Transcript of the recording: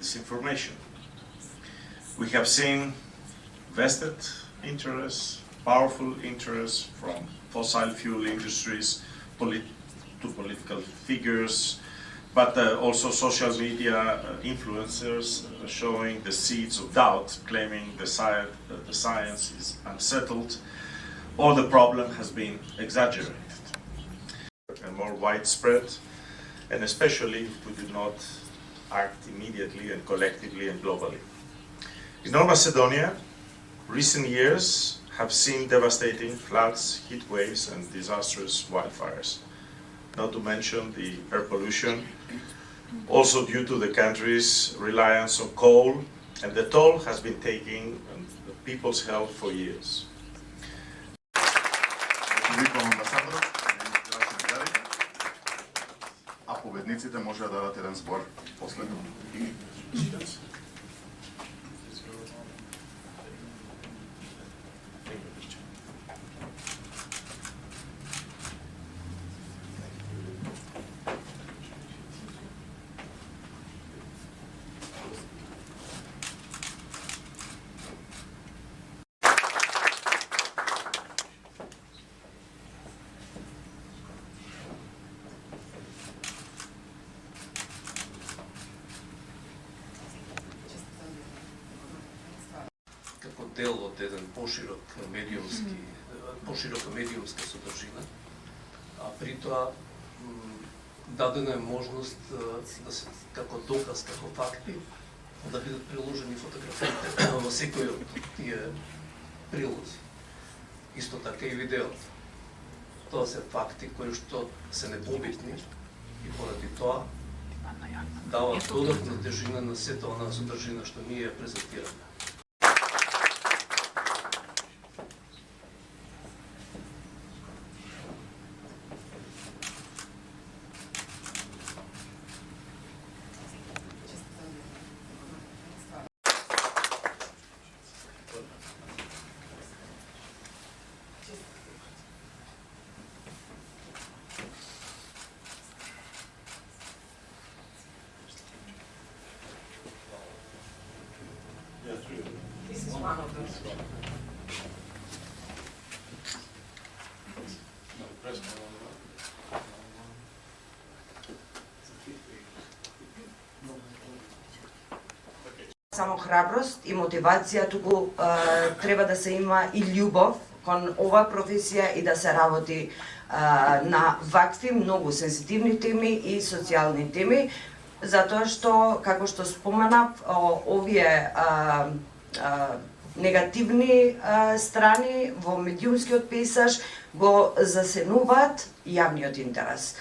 disinformation. We have seen vested interests, powerful interests from fossil fuel industries to political figures, but also social media influencers showing the seeds of doubt, claiming the science is unsettled or the problem has been exaggerated and more widespread, and especially if we do not act immediately and collectively and globally. In North Macedonia, recent years have seen devastating floods, heat waves and disastrous wildfires. Not to mention the air pollution, also due to the country's reliance on coal, and the toll has been taking on the people's health for years. А победниците може да дадат еден збор последно. Како дел од еден поширока медиумска содржина, а при тоа дадена е можност да се како доказ, како факти, да бидат приложени фотографиите во секој од тие прилози. Исто така и видеото. Тоа се факти кои што се непобитни и поради тоа дава додатна тежина на сета онаа содржина што ние ја презентираме. This is one of those. Само храброст и мотивација, туку треба да се има и љубов кон оваа професија и да се работи на вакви многу сензитивни теми и социјални теми, затоа што, како што споменав, овие негативни страни во медиумскиот пейзаж го засенуваат јавниот интерес.